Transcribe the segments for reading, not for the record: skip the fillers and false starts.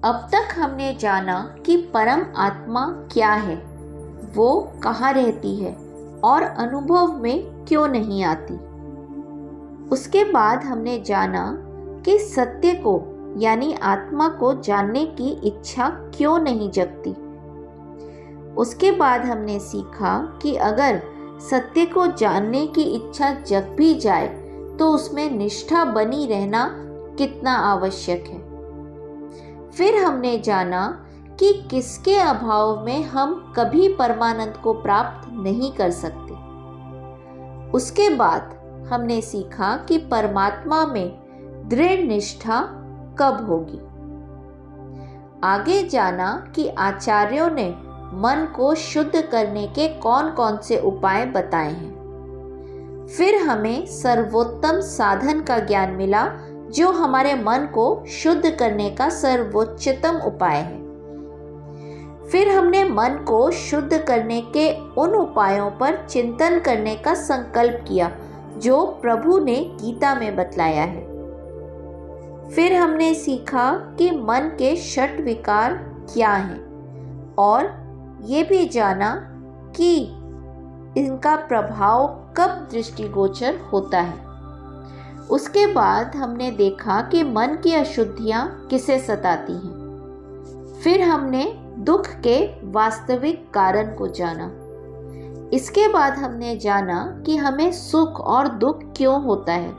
अब तक हमने जाना कि परम आत्मा क्या है, वो कहाँ रहती है और अनुभव में क्यों नहीं आती। उसके बाद हमने जाना कि सत्य को यानी आत्मा को जानने की इच्छा क्यों नहीं जगती। उसके बाद हमने सीखा कि अगर सत्य को जानने की इच्छा जग भी जाए तो उसमें निष्ठा बनी रहना कितना आवश्यक है। फिर हमने जाना कि किसके अभाव में हम कभी परमानंद को प्राप्त नहीं कर सकते। उसके बाद हमने सीखा कि परमात्मा में दृढ़ निष्ठा कब होगी। आगे जाना कि आचार्यों ने मन को शुद्ध करने के कौन कौन से उपाय बताए हैं। फिर हमें सर्वोत्तम साधन का ज्ञान मिला जो हमारे मन को शुद्ध करने का सर्वोच्चतम उपाय है। फिर हमने मन को शुद्ध करने के उन उपायों पर चिंतन करने का संकल्प किया जो प्रभु ने गीता में बतलाया है। फिर हमने सीखा कि मन के षट विकार क्या हैं और ये भी जाना कि इनका प्रभाव कब दृष्टिगोचर होता है। उसके बाद हमने देखा कि मन की अशुद्धियाँ किसे सताती हैं। फिर हमने दुख के वास्तविक कारण को जाना। इसके बाद हमने जाना कि हमें सुख और दुख क्यों होता है।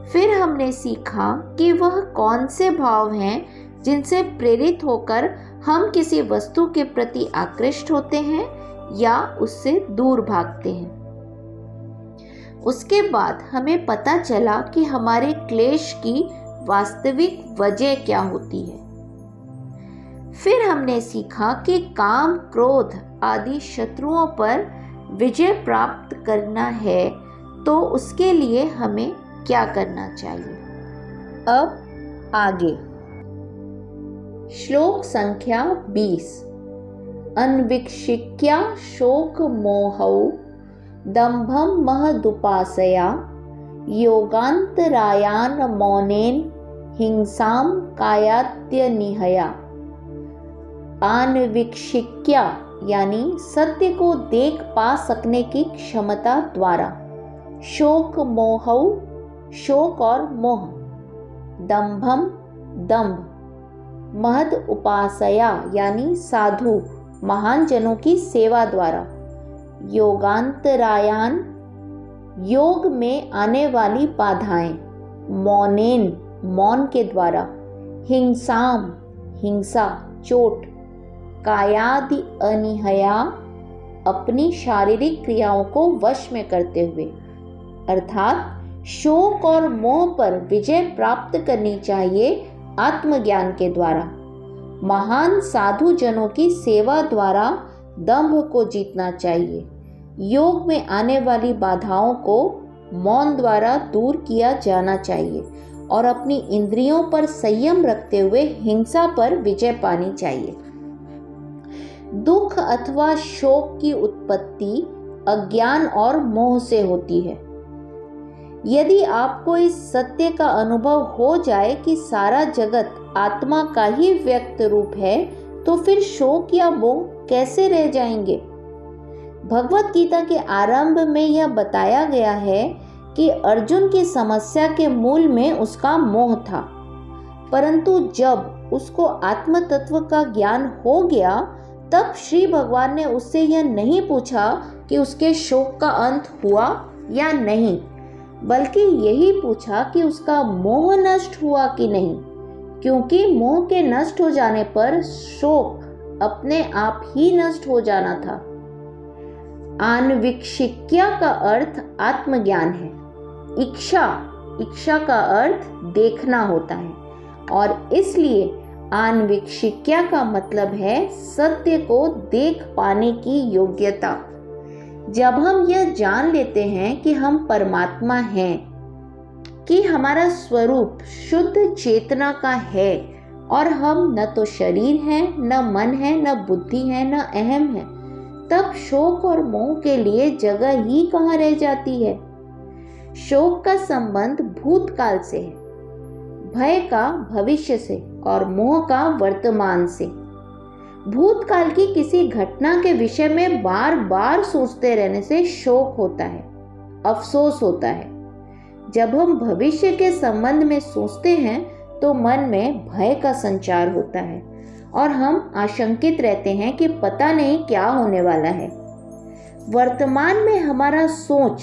फिर हमने सीखा कि वह कौन से भाव हैं जिनसे प्रेरित होकर हम किसी वस्तु के प्रति आकृष्ट होते हैं या उससे दूर भागते हैं। उसके बाद हमें पता चला कि हमारे क्लेश की वास्तविक वजह क्या होती है। फिर हमने सीखा कि काम, क्रोध आदि शत्रुओं पर विजय प्राप्त करना है तो उसके लिए हमें क्या करना चाहिए। अब आगे श्लोक संख्या 20। अन्विक्षिक्या शोक मोहौ दंभं महदुपासया योगांतरायान मौनेन हिंसां कायात्यनिहया। अन्विक्षिक्या यानी सत्य को देख पा सकने की क्षमता द्वारा, शोक मोहौ शोक और मोह, दंभम दंभ, महद उपासया यानी साधु महान जनों की सेवा द्वारा, योगांतरायान योग में आने वाली बाधाएं, मौनेन मौन के द्वारा, हिंसाम हिंसा चोट, कायादि अनिहया अपनी शारीरिक क्रियाओं को वश में करते हुए, अर्थात शोक और मोह पर विजय प्राप्त करनी चाहिए आत्मज्ञान के द्वारा। महान साधु जनों की सेवा द्वारा दंभ को जीतना चाहिए। योग में आने वाली बाधाओं को मौन द्वारा दूर किया जाना चाहिए और अपनी इंद्रियों पर संयम रखते हुए हिंसा पर विजय पानी चाहिए। दुख अथवा शोक की उत्पत्ति अज्ञान और मोह से होती है। यदि आपको इस सत्य का अनुभव हो जाए कि सारा जगत आत्मा का ही व्यक्त रूप है तो फिर शोक या मोह कैसे रह जाएंगे। भगवत गीता के आरंभ में यह बताया गया है कि अर्जुन की समस्या के मूल में उसका मोह था, परंतु जब उसको आत्म तत्व का ज्ञान हो गया तब श्री भगवान ने उससे यह नहीं पूछा कि उसके शोक का अंत हुआ या नहीं, बल्कि यही पूछा कि उसका मोह नष्ट हुआ कि नहीं, क्योंकि मोह के नष्ट हो जाने पर शोक अपने आप ही नष्ट हो जाना था। अन्विक्षिक्या का अर्थ आत्मज्ञान है। इच्छा का अर्थ देखना होता है और इसलिए अन्विक्षिक्या का मतलब है सत्य को देख पाने की योग्यता। जब हम यह जान लेते हैं कि हम परमात्मा हैं, कि हमारा स्वरूप शुद्ध चेतना का है और हम न तो शरीर हैं, न मन है, न बुद्धि है, न अहम है, तब शोक और मोह के लिए जगह ही कहाँ रह जाती है। शोक का संबंध भूतकाल से है, भय का भविष्य से और मोह का वर्तमान से। भूतकाल की किसी घटना के विषय में बार बार सोचते रहने से शोक होता है, अफसोस होता है। जब हम भविष्य के संबंध में सोचते हैं तो मन में भय का संचार होता है और हम आशंकित रहते हैं कि पता नहीं क्या होने वाला है। वर्तमान में हमारा सोच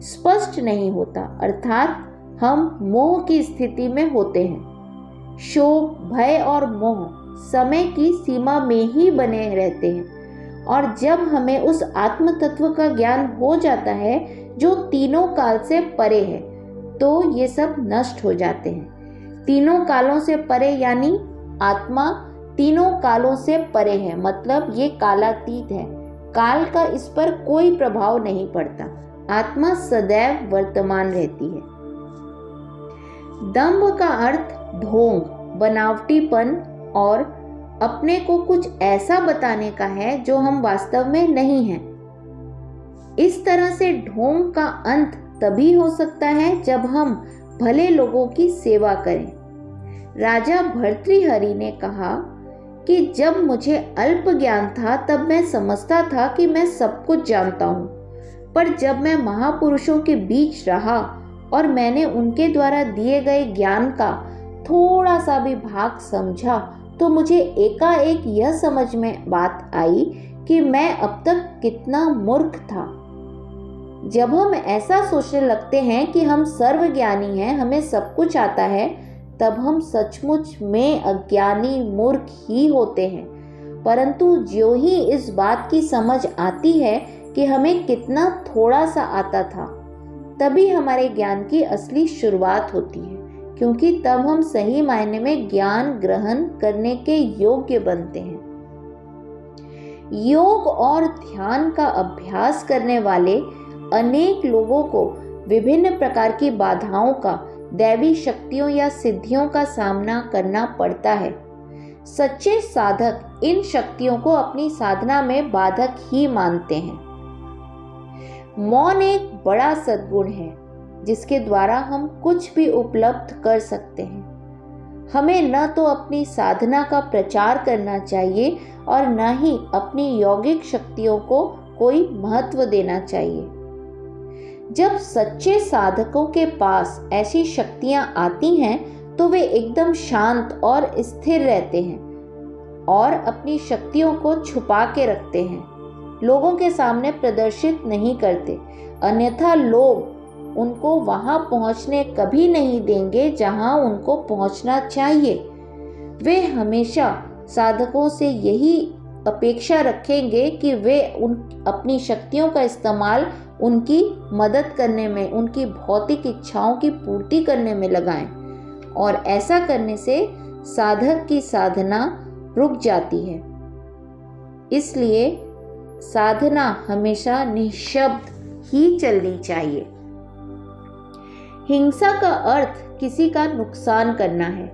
स्पष्ट नहीं होता, अर्थात हम मोह की स्थिति में होते हैं। शोक, भय और मोह समय की सीमा में ही बने रहते हैं और जब हमें उस आत्म तत्व का ज्ञान हो जाता है जो तीनों काल से परे है, तो ये सब नष्ट हो जाते हैं। तीनों कालों से परे यानी आत्मा तीनों कालों से परे है, मतलब ये कालातीत है। काल का इस पर कोई प्रभाव नहीं पड़ता। आत्मा सदैव वर्तमान रहती है। दंभ का अर्थ ढोंग, बनावटीपन और अपने को कुछ ऐसा बताने का है जो हम वास्तव में नहीं हैं। इस तरह से ढोंग का अंत तभी हो सकता है जब हम भले लोगों की सेवा करें। राजा भर्तृहरि ने कहा कि जब मुझे अल्प ज्ञान था तब मैं समझता था कि मैं सब कुछ जानता हूँ, पर जब मैं महापुरुषों के बीच रहा और मैंने उनके द्वारा दिए गए ज्ञान का थोड़ा सा भी भाग समझा तो मुझे एकाएक यह समझ में बात आई कि मैं अब तक कितना मूर्ख था। जब हम ऐसा सोचने लगते हैं कि हम सर्वज्ञानी हैं, हमें सब कुछ आता है, तब हम सचमुच में अज्ञानी मूर्ख ही होते हैं। परंतु जो ही इस बात की समझ आती है कि हमें कितना थोड़ा सा आता था, तभी हमारे ज्ञान की असली शुरुआत होती है, क्योंकि तब हम सही मायने में ज्ञान ग्रहण करने के योग्य बनते हैं। योग और ध्यान का अभ्यास करने वाले अनेक लोगों को विभिन्न प्रकार की बाधाओं का, दैवी शक्तियों या सिद्धियों का सामना करना पड़ता है। सच्चे साधक इन शक्तियों को अपनी साधना में बाधक ही मानते हैं। मौन एक बड़ा सद्गुण है जिसके द्वारा हम कुछ भी उपलब्ध कर सकते हैं। हमें न तो अपनी साधना का प्रचार करना चाहिए और न ही अपनी यौगिक शक्तियों को कोई महत्व देना चाहिए। जब सच्चे साधकों के पास ऐसी शक्तियां आती हैं तो वे एकदम शांत और स्थिर रहते हैं और अपनी शक्तियों को छुपा के रखते हैं, लोगों के सामने प्रदर्शित नहीं करते, अन्यथा लोग उनको वहां पहुंचने कभी नहीं देंगे जहां उनको पहुंचना चाहिए। वे हमेशा साधकों से यही अपेक्षा रखेंगे कि वे अपनी शक्तियों का इस्तेमाल उनकी मदद करने में, उनकी भौतिक इच्छाओं की पूर्ति करने में लगाएं, और ऐसा करने से साधक की साधना रुक जाती है। इसलिए साधना हमेशा निःशब्द ही चलनी चाहिए। हिंसा का अर्थ किसी का नुकसान करना है।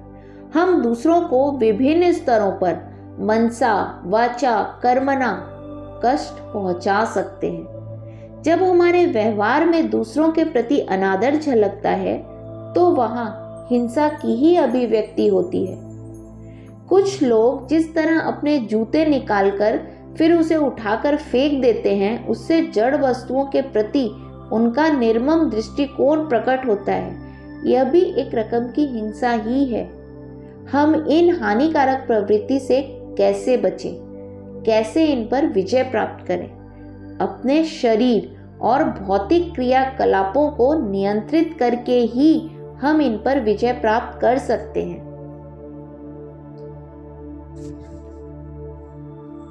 हम दूसरों को विभिन्न स्तरों पर मनसा, वाचा, कर्मणा कष्ट पहुंचा सकते हैं। जब हमारे व्यवहार में दूसरों के प्रति अनादर झलकता है तो वहां हिंसा की ही अभिव्यक्ति होती है। कुछ लोग जिस तरह अपने जूते निकालकर फिर उसे उठाकर फेंक देते हैं, उससे जड़ वस्तुओं के प्रति उनका निर्मम दृष्टिकोण प्रकट होता है। यह भी एक रकम की हिंसा ही है। हम इन हानिकारक प्रवृत्ति से कैसे बचें, कैसे इन पर विजय प्राप्त करें? अपने शरीर और भौतिक क्रियाकलापों को नियंत्रित करके ही हम इन पर विजय प्राप्त कर सकते हैं।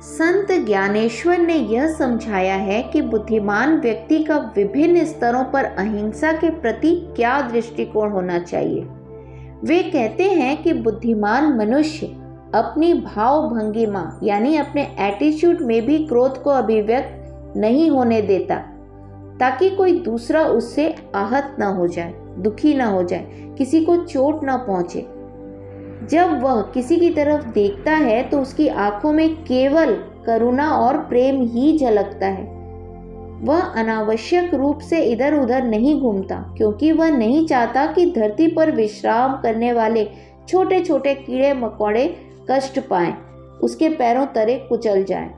संत ज्ञानेश्वर ने यह समझाया है कि बुद्धिमान व्यक्ति का विभिन्न स्तरों पर अहिंसा के प्रति क्या दृष्टिकोण होना चाहिए। वे कहते हैं कि बुद्धिमान मनुष्य अपनी भाव भंगिमा यानी अपने एटीट्यूड में भी क्रोध को अभिव्यक्त नहीं होने देता, ताकि कोई दूसरा उससे आहत न हो जाए, दुखी न हो जाए, किसी को चोट न पहुंचे। जब वह किसी की तरफ देखता है तो उसकी आंखों में केवल करुणा और प्रेम ही झलकता है। वह अनावश्यक रूप से इधर उधर नहीं घूमता, क्योंकि वह नहीं चाहता कि धरती पर विश्राम करने वाले छोटे छोटे कीड़े मकोड़े कष्ट पाएं, उसके पैरों तले कुचल जाएं।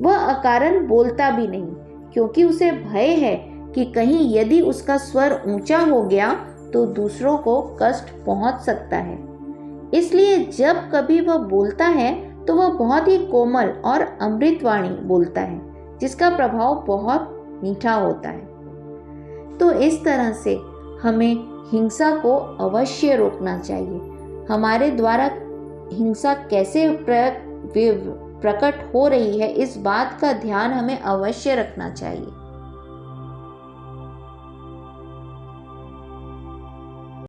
वह अकारण बोलता भी नहीं, क्योंकि उसे भय है कि कहीं यदि उसका स्वर ऊंचा हो गया तो दूसरों को कष्ट पहुंच सकता है। इसलिए जब कभी वह बोलता है तो वह बहुत ही कोमल और अमृतवाणी बोलता है, जिसका प्रभाव बहुत मीठा होता है। तो इस तरह से हमें हिंसा को अवश्य रोकना चाहिए। हमारे द्वारा हिंसा कैसे प्रकट हो रही है, इस बात का ध्यान हमें अवश्य रखना चाहिए।